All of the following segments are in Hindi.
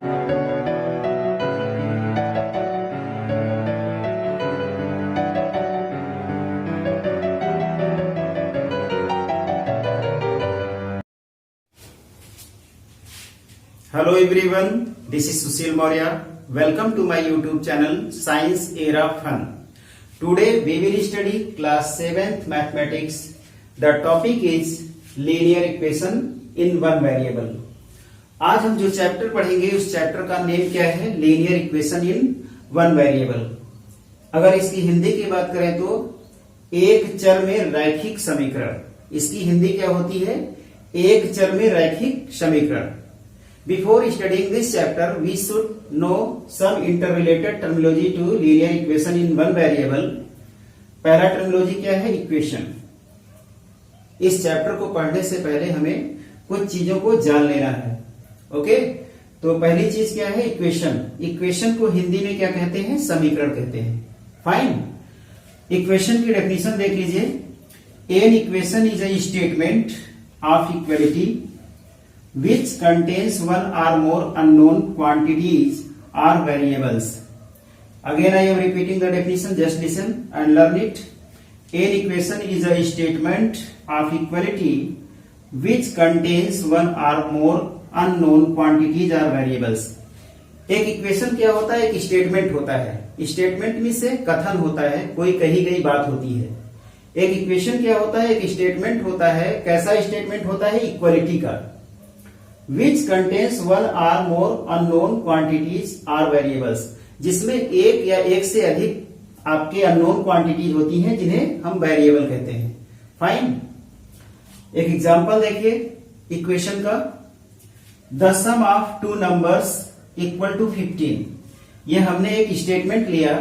Hello everyone, this is Sushil Maurya. Welcome to my YouTube channel Science Era Fun. Today we will study class 7th mathematics. The topic is linear equation in one variable. आज हम जो चैप्टर पढ़ेंगे उस चैप्टर का नेम क्या है? Linear equation in one variable. अगर इसकी हिंदी की बात करें तो एक चर में रैखिक समीकरण. इसकी हिंदी क्या होती है? एक चर में रैखिक समीकरण. Before studying this chapter, we should know some interrelated terminology to linear equation in one variable. पहला टर्मिनोलॉजी क्या है? इक्वेशन. इस चैप्टर को पढ़ने से पहले हमें कुछ चीजों को जान लेना है. ओके, तो पहली चीज क्या है? इक्वेशन. इक्वेशन को हिंदी में क्या कहते हैं? समीकरण कहते हैं. फाइन. इक्वेशन की डेफिनेशन देख लीजिए. An equation is a statement of equality which contains one or more unknown quantities or variables. Again I am repeating the definition, just listen and learn it. An equation is a statement of equality which contains one or more unknown quantities or variables. एक इक्वेशन क्या होता है? एक स्टेटमेंट होता है. स्टेटमेंट में से कथन होता है, कोई कही गई बात होती है. एक इक्वेशन क्या होता है? एक स्टेटमेंट होता है. कैसा स्टेटमेंट होता है? इक्वलिटी का. Which contains one or more unknown quantities or variables, जिसमें एक या एक से अधिक आपके अननोन क्वांटिटीज होती हैं जिन्हें हम वेरिएबल कहते हैं. फाइन. एक एग्जांपल देखिए इक्वेशन का. The sum of two numbers equal to 15. ये हमने एक स्टेटमेंट लिया.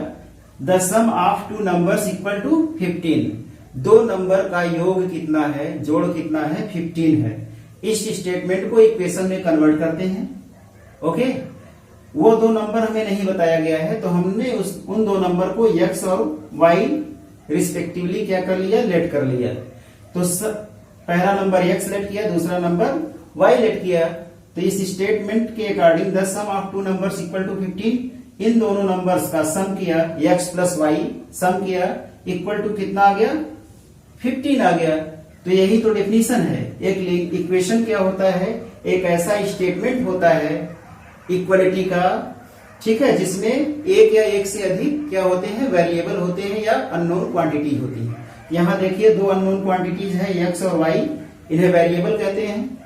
The sum of two numbers equal to 15. दो नंबर का योग कितना है? जोड़ कितना है? 15 है. इस स्टेटमेंट को इक्वेशन में कन्वर्ट करते हैं. ओके, वो दो नंबर हमें नहीं बताया गया है, तो हमने उन दो नंबर को x और y रिस्पेक्टिवली क्या कर लिया? लेट कर लिया. तो पहला नंबर x लेट किया, दूसरा नंबर y लेट किया. तो इस स्टेटमेंट के according the sum of two numbers equal to 15. इन दोनों नंबर्स का सम किया, x प्लस y सम किया, इक्वल टू कितना आ गया? 15 आ गया. तो यही तो डेफिनेशन है. एक इक्वेशन क्या होता है? एक ऐसा स्टेटमेंट होता है इक्वलिटी का, ठीक है, जिसमें एक या एक से अधिक क्या होते हैं? वेरिएबल होते हैं या अननोन क्वांटिटी होती है. यहां देखिए दो अननोन क्वांटिटीज है x और y, इन्हें वेरिएबल कहते हैं.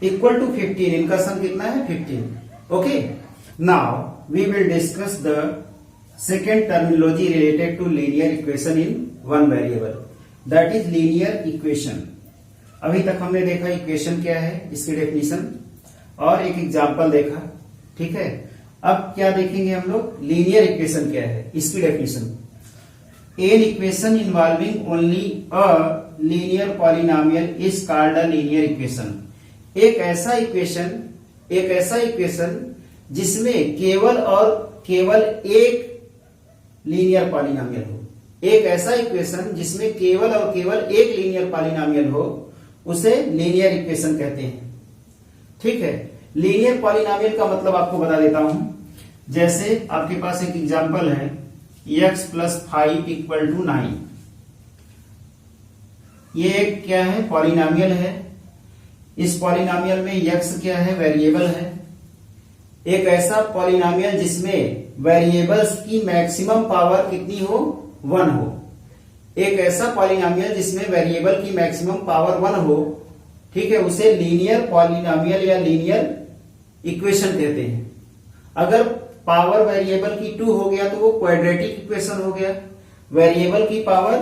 इक्वल टू 15, इनका सम कितना है? 15. Okay, now we will discuss the second terminology related to linear equation in one variable, that is linear equation. अभी तक हमने देखा इक्वेशन क्या है, इसकी डेफिनेशन, और एक एग्जांपल देखा. ठीक है, अब क्या देखेंगे हम लोग? लीनियर इक्वेशन क्या है, इसकी definition. An equation involving only a linear polynomial is called a linear equation. एक ऐसा इक्वेशन जिसमें केवल और केवल एक लीनियर पॉलिनोमियल हो. एक ऐसा इक्वेशन जिसमें केवल और केवल एक लीनियर पॉलिनोमियल हो, उसे लीनियर इक्वेशन कहते हैं. ठीक है, लीनियर पॉलिनोमियल का मतलब आपको बता देता हूं. जैसे आपके पास एक एग्जांपल है, x प्लस 5 इक्वल टू 9. ये एक क्या है? पॉलिनोमियल है. इस पॉलिनोमियल में x क्या है? वेरिएबल है. एक ऐसा पॉलिनोमियल जिसमें वेरिएबल्स की मैक्सिमम पावर कितनी हो? 1 हो. एक ऐसा पॉलिनोमियल जिसमें वेरिएबल की मैक्सिमम पावर 1 हो, ठीक है, उसे लीनियर पॉलिनोमियल या लीनियर इक्वेशन कहते हैं. अगर पावर वेरिएबल की 2 हो गया तो वो क्वाड्रेटिक इक्वेशन हो गया. वेरिएबल की पावर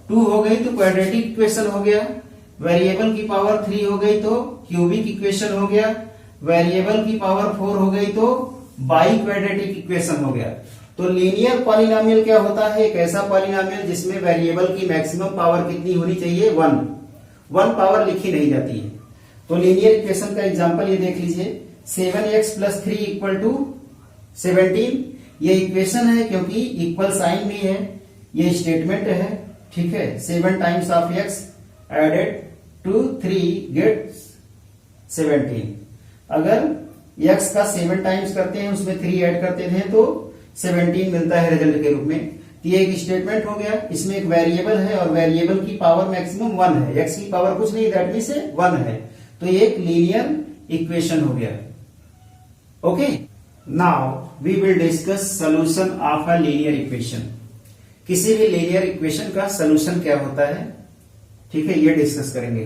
2 हो गई तो क्वाड्रेटिक इक्वेशन हो गया. वेरिएबल की पावर 3 हो गई तो क्यूबिक इक्वेशन हो गया. वेरिएबल की पावर 4 हो गई तो बाई क्वाड्रेटिक इक्वेशन हो गया. तो लीनियर पॉलिनोमियल क्या होता है? एक ऐसा पॉलिनोमियल जिसमें वेरिएबल की मैक्सिमम पावर कितनी होनी चाहिए? 1 पावर लिखी नहीं जाती है. तो लीनियर इक्वेशन का एग्जांपल ये देख लीजिए. 7x plus 3 equal to 17. ये इक्वेशन है क्योंकि इक्वल साइन भी है. ये स्टेटमेंट है. ठीक है, 7 times of x added to 3 gets 17. अगर x का 7 टाइम्स करते हैं, उसमें 3 ऐड करते हैं तो 17 मिलता है रिजल्ट के रूप में। तो ये एक स्टेटमेंट हो गया। इसमें एक वेरिएबल है और वेरिएबल की पावर मैक्सिमम 1 है, x की पावर कुछ नहीं, दैट मींस 1 है। तो ये एक लीनियर इक्वेशन हो गया। Okay, now we will discuss solution of a linear equation. किसी भी लीनियर इक्वेशन का सॉल्यूशन क्या होता है, ठीक है, ये डिस्कस करेंगे।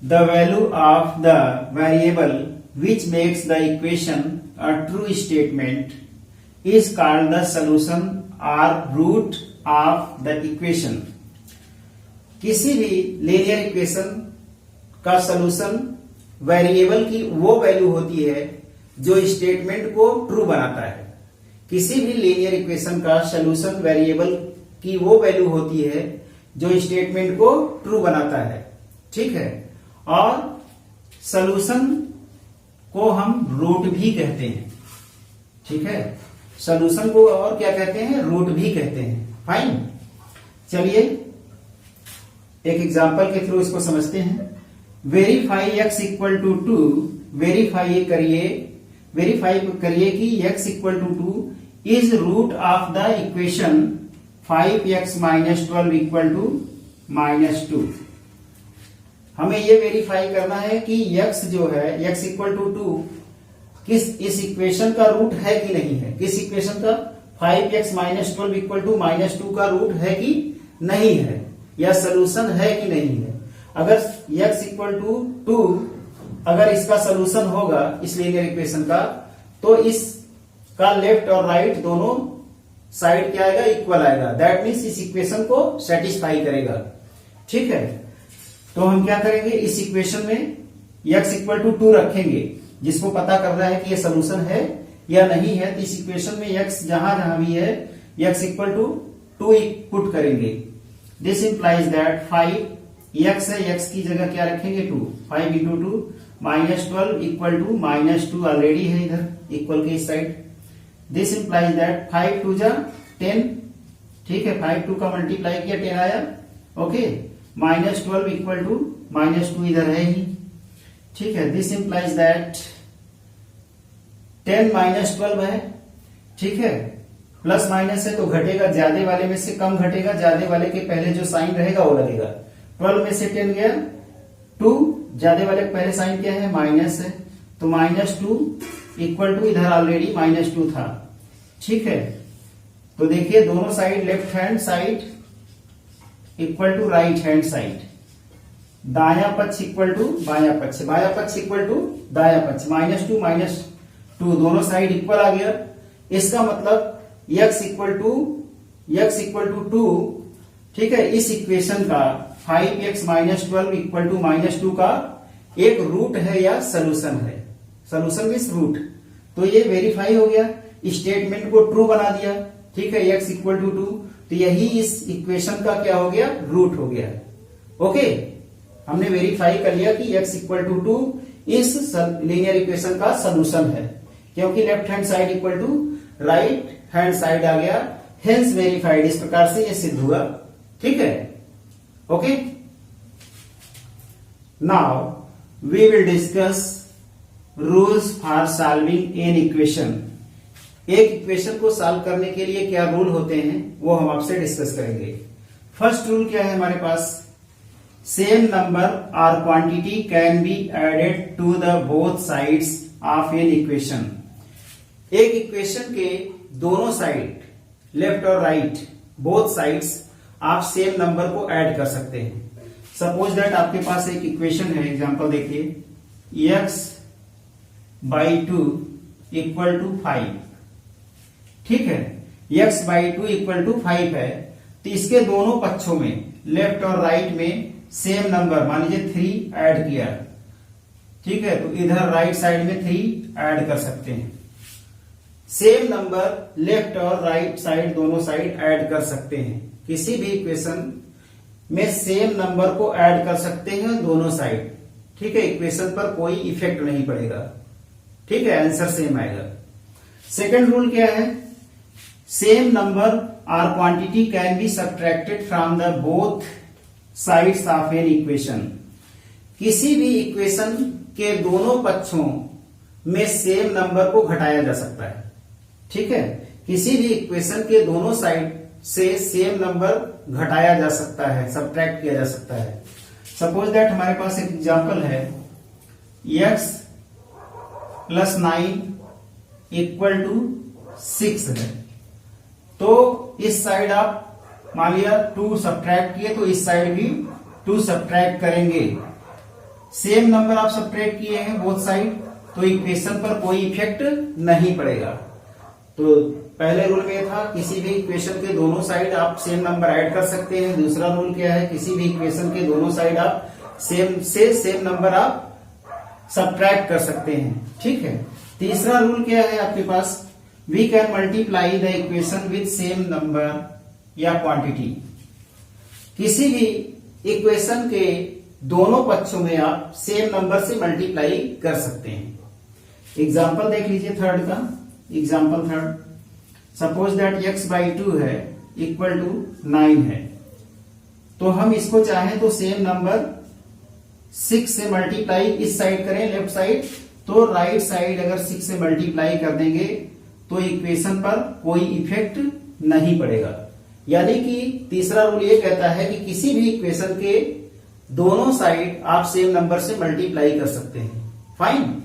The value of the variable which makes the equation a true statement is called the solution और रूट ऑफ द इक्वेशन। किसी भी लीनियर इक्वेशन का सॉल्यूशन वेरिएबल की वो वैल्यू होती है जो स्टेटमेंट को ट्रू बनाता है। किसी भी लीनियर इक्वेशन का सॉल्यूशन वेरिएबल की वो वैल्यू होती है जो स्टेटमेंट को ट्रू बनाता है, ठीक है। और सॉल्यूशन को हम रूट भी कहते हैं, ठीक है। सॉल्यूशन को और क्या कहते हैं, रूट भी कहते हैं। फाइन, चलिए एक एग्जांपल के थ्रू इसको समझते हैं। Verify x equal to 2, verify करिए कि x equal to 2 is root of the equation 5x minus 12 equal to -2। हमें ये वेरीफाई करना है कि x जो है, x इक्वल टू 2 किस इस इक्वेशन का रूट है कि नहीं है। किस इक्वेशन का, 5x माइनस 12 इक्वल टू -2 का रूट है कि नहीं है, या सोल्यूशन है कि नहीं है। अगर x इक्वल टू 2 अगर इसका सोल्यूशन होगा इस लीनियर इक्वेशन का, तो इसका लेफ्ट और राइट दोनों साइड क्या आएगा, इक्वल आएगा। दैट मीन्स इस इक्वेशन को सेटिस्फाई करेगा, ठीक है। तो हम क्या करेंगे, इस इक्वेशन में x इक्वल टू 2 रखेंगे, जिसको पता करना है कि ये सोल्यूशन है या नहीं है। तो इस इक्वेशन में x जहां जहां भी है x इक्वल टू 2 पुट करेंगे। दिस इंप्लाइज दैट 5x है, x की जगह क्या रखेंगे 2, 5 इंटू 2 -12 इक्वल टू -2 ऑलरेडी है इधर इक्वल के इस साइड। दिस इंप्लाइज दैट 5 2 जा 10, ठीक है, 5 2 का मल्टीप्लाई किया 10 आया, ओके। -12 इक्वल टू -2 इधर है ही, ठीक है। दिस इंप्लाइज दैट 10 -12 है, ठीक है। प्लस माइनस है तो घटेगा, ज्यादा वाले में से कम घटेगा, ज्यादा वाले के पहले जो साइन रहेगा वो लगेगा। 12 में से 10 गया 2, ज्यादा वाले का पहले साइन क्या है, माइनस है, तो -2 इक्वल टू इधर ऑलरेडी -2 था, ठीक है। तो देखिए दोनों side, left hand side equal to right hand side, दाया पक्ष इक्वल टू बाया पक्ष, बाया पक्ष इक्वल टू दाया पक्ष, -2 दोनों साइड इक्वल आ गया। इसका मतलब x इक्वल टू 2, ठीक है। इस इक्वेशन का 5x माइनस 12 इक्वल टू -2 का एक रूट है या सोल्यूशन है। Solution means root. तो ये वेरीफाई हो गया, स्टेटमेंट को ट्रू बना दिया, ठीक है। x इक्वल टू 2, तो यही इस इक्वेशन का क्या हो गया, रूट हो गया। ओके, हमने वेरीफाई कर लिया कि x इक्वल टू 2 इस लीनियर इक्वेशन का सोल्यूशन है, क्योंकि left hand side equal to right hand side आ गया, हेंस वेरीफाइड। इस प्रकार से ये सिद्ध हुआ, ठीक है। Okay, now we will discuss rules for solving an equation. एक इक्वेशन को सॉल्व करने के लिए क्या रूल होते हैं वो हम आपसे डिस्कस करेंगे। फर्स्ट रूल क्या है हमारे पास, सेम नंबर और quantity can be added to the both sides of an equation. एक इक्वेशन के दोनों साइड, लेफ्ट और राइट, बोथ साइड्स आप सेम नंबर को ऐड कर सकते हैं। सपोज दैट आपके पास एक इक्वेशन है, एग्जांपल देखिए, x/2 इक्वल टू 5, ठीक है। x/2 इक्वल टू 5 है, तो इसके दोनों पक्षों में, लेफ्ट और राइट में सेम नंबर, मान लीजिए 3 ऐड किया, ठीक है। तो इधर राइट साइड में 3 ऐड कर सकते हैं। सेम नंबर लेफ्ट और राइट साइड दोनों साइड ऐड कर सकते हैं। किसी भी इक्वेशन में सेम नंबर को ऐड कर सकते हैं दोनों साइड, ठीक है। इक्वेशन पर कोई इफेक्ट नहीं पड़ेगा, ठीक है, आंसर सेम आएगा। सेकंड रूल क्या है, सेम नंबर और quantity can be subtracted from the both sides of an equation. किसी भी इक्वेशन के दोनों पक्षों में सेम नंबर को घटाया जा सकता है। ठीक है, किसी भी इक्वेशन के दोनों साइड से सेम नंबर घटाया जा सकता है, सब्ट्रैक्ट किया जा सकता है। सपोज दैट हमारे पास एक एग्जांपल है x प्लस 9 इक्वल टू 6 है। तो इस साइड आप मान लिया 2 सब्ट्रैक्ट किए, तो इस साइड भी 2 सब्ट्रैक्ट करेंगे। सेम नंबर आप सब्ट्रैक्ट किए हैं बोथ साइड, तो इक्वेशन पर कोई इफेक्ट नहीं पड़ेगा। तो पहले रूल में था किसी भी इक्वेशन के दोनों साइड आप सेम नंबर ऐड कर सकते हैं। दूसरा रूल क्या है, किसी भी इक्वेशन के दोनों साइड आप सेम नंबर आप सब्ट्रैक्ट कर सकते हैं। ठीक है, तीसरा रूल क्या है आपके पास, we can multiply the equation with same number या क्वांटिटी। किसी भी इक्वेशन के दोनों पक्षों में आप सेम नंबर से मल्टीप्लाई कर सकते हैं। एग्जाम्पल देख लीजिए थर्ड का, example third, suppose that x by 2 है इक्वल टू 9 है। तो हम इसको चाहें तो सेम नंबर 6 से मल्टीप्लाई इस साइड करें लेफ्ट साइड, तो राइट साइड अगर 6 से मल्टीप्लाई कर देंगे तो इक्वेशन पर कोई इफेक्ट नहीं पड़ेगा। यानी कि तीसरा रूल ये कहता है कि किसी भी इक्वेशन के दोनों साइड आप सेम नंबर से मल्टीप्लाई कर सकते हैं। फाइन।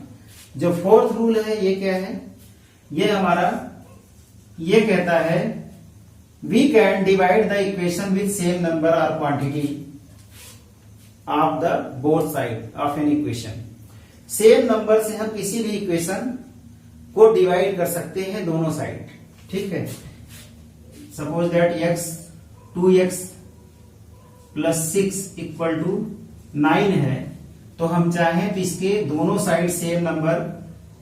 जो फोर्थ रूल है ये क्या है, ये हमारा ये कहता है we can divide the equation with same number और quantity of the both side of an equation. Same number से हम किसी भी इक्वेशन को डिवाइड कर सकते हैं दोनों साइड। ठीक है, suppose that x 2x plus 6 equal to 9 है। तो हम चाहें तो इसके दोनों साइड सेम नंबर,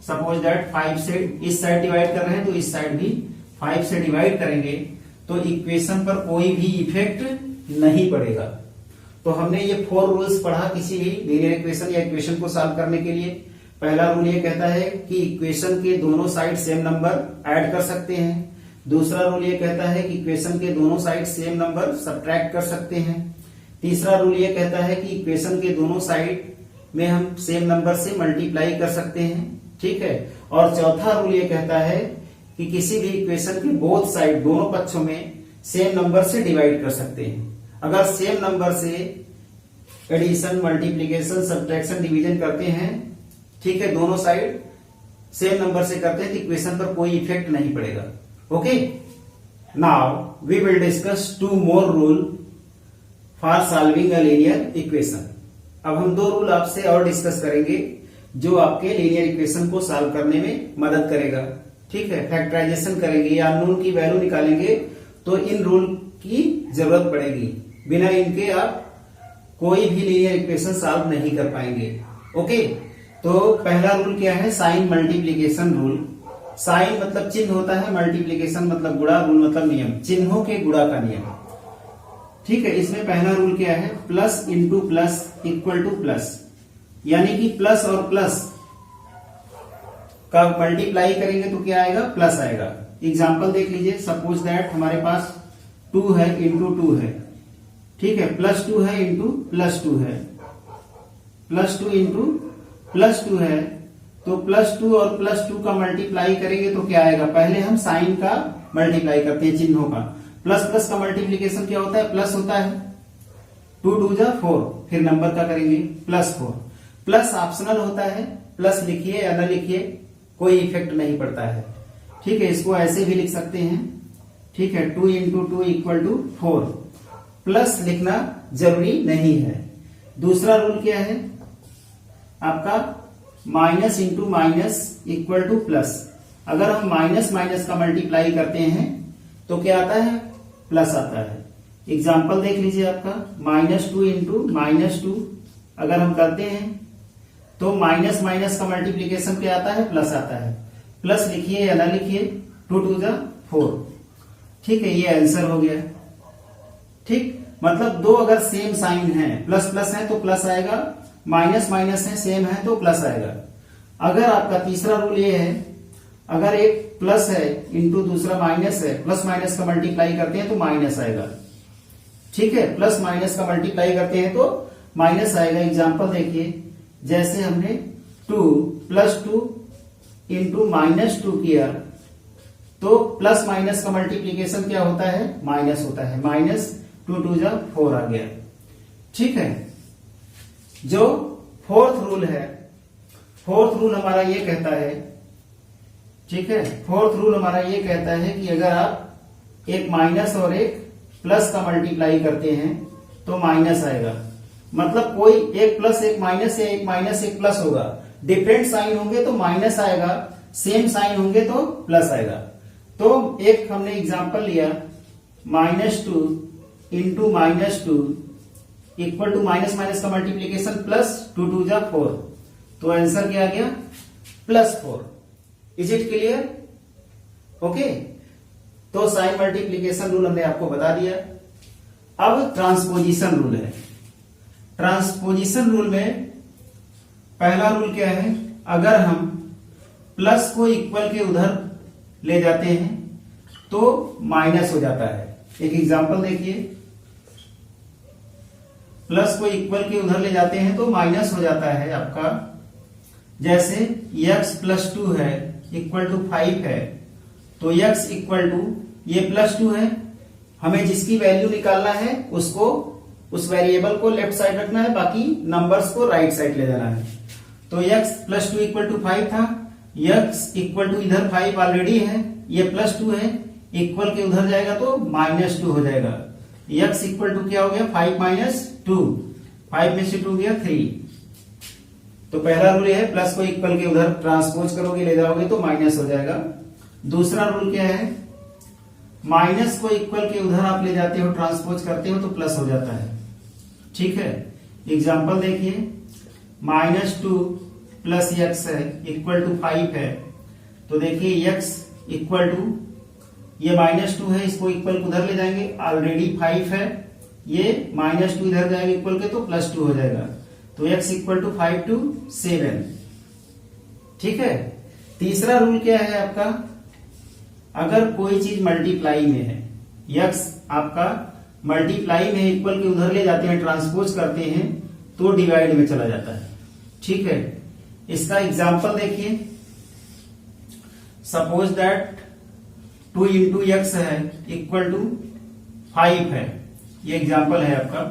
सपोज दैट 5 से इस साइड डिवाइड कर रहे हैं तो इस साइड भी 5 से डिवाइड करेंगे, तो इक्वेशन पर कोई भी इफेक्ट नहीं पड़ेगा। तो हमने ये 4 रूल्स पढ़ा किसी भी लीनियर इक्वेशन या इक्वेशन को सॉल्व करने के लिए। पहला रूल ये कहता है कि इक्वेशन के दोनों साइड सेम नंबर ऐड कर सकते हैं। दूसरा रूल ये कहता है कि इक्वेशन के दोनों साइड सेम नंबर सब्ट्रैक्ट कर सकते हैं। तीसरा रूल ये कहता है कि इक्वेशन के दोनों साइड में हम सेम नंबर से मल्टीप्लाई कर सकते हैं। ठीक है, और चौथा रूल ये कहता है कि किसी भी इक्वेशन के बोथ साइड दोनों पक्षों में सेम नंबर से डिवाइड कर सकते हैं। अगर सेम नंबर से एडिशन, मल्टीप्लीकेशन, सब्ट्रैक्शन, डिवीजन करते हैं, ठीक है, दोनों साइड सेम नंबर से करते हैं तो इक्वेशन पर कोई इफेक्ट नहीं पड़ेगा। Okay, now we will discuss 2 more rule for solving a linear equation. अब हम 2 रूल आपसे और डिस्कस करेंगे जो आपके लीनियर इक्वेशन को सॉल्व करने में मदद करेगा। ठीक है, फैक्टराइजेशन करेंगे या अननोन की वैल्यू निकालेंगे तो इन रूल की जरूरत पड़ेगी। बिना इनके आप कोई भी लीनियर इक्वेशन सॉल्व नहीं कर पाएंगे। ओके, तो पहला रूल क्या है, साइन मल्टीप्लीकेशन रूल। साइन मतलब चिन्ह होता है, मल्टीप्लीकेशन मतलब गुणा, रूल मतलब नियम, चिन्हों के गुणा का नियम। ठीक है, इसमें पहला रूल क्या है, plus into plus equal two plus, यानी कि प्लस और प्लस का मल्टीप्लाई करेंगे तो क्या आएगा, प्लस आएगा। एग्जाम्पल देख लीजिए, सपोज दैट हमारे पास 2 है इंटू 2 है। ठीक है, प्लस 2 है इंटू प्लस 2 है, प्लस 2 इंटू प्लस 2 है। तो प्लस 2 और प्लस 2 का मल्टीप्लाई करेंगे तो क्या आएगा, पहले हम साइन का मल्टीप्लाई करते हैं, चिन्हों का। प्लस प्लस का मल्टीप्लीकेशन क्या होता है, प्लस होता है, 2 2 जा 4, फिर नंबर का करेंगे प्लस 4। प्लस ऑप्शनल होता है, प्लस लिखिए या न लिखिए कोई इफेक्ट नहीं पड़ता है। ठीक है, इसको ऐसे भी लिख सकते हैं। ठीक है, 2 इंटू 2 इक्वल टू 4, प्लस लिखना जरूरी नहीं है। दूसरा रूल क्या है आपका, minus into minus equal two plus. अगर हम माइनस माइनस का मल्टीप्लाई करते हैं तो क्या आता है, प्लस आता है। एग्जाम्पल देख लीजिए आपका, -2 इंटू -2 अगर हम करते हैं तो माइनस माइनस का मल्टीप्लीकेशन क्या आता है, प्लस आता है। प्लस लिखिए या ना लिखिए, 2 2 जा 4। ठीक है, ये आंसर हो गया। ठीक, मतलब दो अगर सेम साइन है, प्लस प्लस है तो प्लस आएगा, माइनस माइनस है सेम है तो प्लस आएगा। अगर आपका तीसरा रूल ये है, अगर एक प्लस है इंटू दूसरा माइनस है, प्लस माइनस का मल्टीप्लाई करते हैं तो माइनस आएगा। ठीक है, प्लस माइनस का मल्टीप्लाई करते हैं तो माइनस आएगा। एग्जाम्पल देखिए, जैसे हमने 2 प्लस 2 इंटू -2 किया तो प्लस माइनस का मल्टीप्लीकेशन क्या होता है, माइनस होता है। -2 2 जा 4 आ गया। ठीक है, जो फोर्थ रूल है, फोर्थ रूल हमारा ये कहता है, ठीक है, फोर्थ रूल हमारा ये कहता है कि अगर आप एक माइनस और एक प्लस का मल्टीप्लाई करते हैं तो माइनस आएगा। मतलब कोई एक प्लस एक माइनस या एक माइनस एक प्लस होगा। डिफरेंट साइन होंगे तो माइनस आएगा, सेम साइन होंगे तो प्लस आएगा। तो एक हमने एग्जांपल लिया, -2 into -2 equal to minus minus का मल्टीप्लीकेशन प्लस 2 2 जा 4। तो आंसर क्या आ गया, +4। Is it clear? ओके, तो साइन मल्टीप्लीकेशन रूल हमने आपको बता दिया। अब ट्रांसपोजिशन रूल है। ट्रांसपोजिशन रूल में पहला रूल क्या है, अगर हम प्लस को इक्वल के उधर ले जाते हैं तो माइनस हो जाता है। एक एग्जांपल देखिए, प्लस को इक्वल के उधर ले जाते हैं तो माइनस हो जाता है आपका। जैसे x + 2 है इक्वल टू 5 है, तो x इक्वल टू ये +2 है, हमें जिसकी वैल्यू निकालना है उसको, उस वेरिएबल को लेफ्ट साइड रखना है, बाकी नंबर्स को राइट साइड ले जाना है। तो x + 2 इक्वल टू 5 था, x इक्वल टू इधर 5 ऑलरेडी है, ये +2 है, इक्वल के उधर जाएगा तो -2 हो जाएगा। x इक्वल टू क्या हो गया, 5 - 2, 5 में से 2 गया 3। तो पहला रूल है प्लस को इक्वल के उधर ट्रांसपोज करोगे, ले जाओगे तो माइनस हो जाएगा। दूसरा रूल क्या है, माइनस को इक्वल के उधर आप ले जाते हो, ट्रांसपोज करते हो तो प्लस हो जाता है। ठीक है, एग्जांपल देखिए, -2 + x है इक्वल टू 5 है, तो देखिए x इक्वल टू ये -2 है, इसको इक्वल उधर ले जाएंगे, ऑलरेडी 5 है, ये -2 इधर जाएगा इक्वल के तो +2 हो जाएगा। तो x इक्वल टू 5 to 7। ठीक है, तीसरा रूल क्या है आपका, अगर कोई चीज मल्टीप्लाई में है, x आपका मल्टीप्लाई में इक्वल के उधर ले जाते हैं, ट्रांसपोज करते हैं तो डिवाइड में चला जाता है। ठीक है, इसका एग्जांपल देखिए, सपोज दैट 2 इंटू x है इक्वल टू 5 है, ये एग्जांपल है आपका।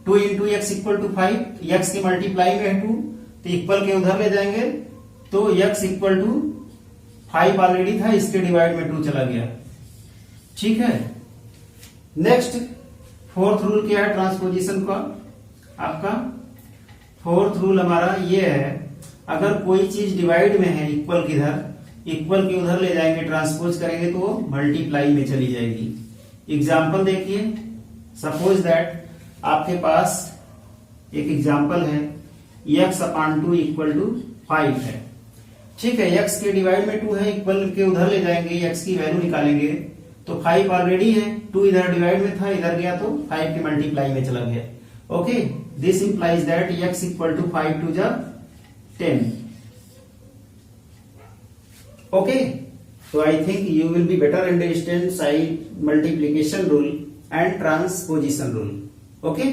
2 into x equal to 5, x की मल्टीप्लाई में है 2, तो इक्वल के उधर ले जाएंगे तो x इक्वल टू 5 ऑलरेडी था, इसके डिवाइड में 2 चला गया। ठीक है, नेक्स्ट फोर्थ रूल क्या है ट्रांसपोजिशन का आपका, फोर्थ रूल हमारा ये है, अगर कोई चीज डिवाइड में है इक्वल किधर, इक्वल के उधर ले जाएंगे, ट्रांसपोज करेंगे तो वो मल्टीप्लाई में चली जाएगी। एग्जाम्पल देखिए, सपोज दैट आपके पास एक एग्जाम्पल है, x/2 इक्वल टू 5 है। ठीक है, x के डिवाइड में 2 है, इक्वल के उधर ले जाएंगे, x की वैल्यू निकालेंगे तो 5 ऑलरेडी है, 2 इधर डिवाइड में था, इधर गया तो 5 के मल्टीप्लाई में चला गया। Okay, this implies that x equal to 5 2 जा 10। Okay, so I think you will be better understand side multiplication rule and transposition rule. Okay.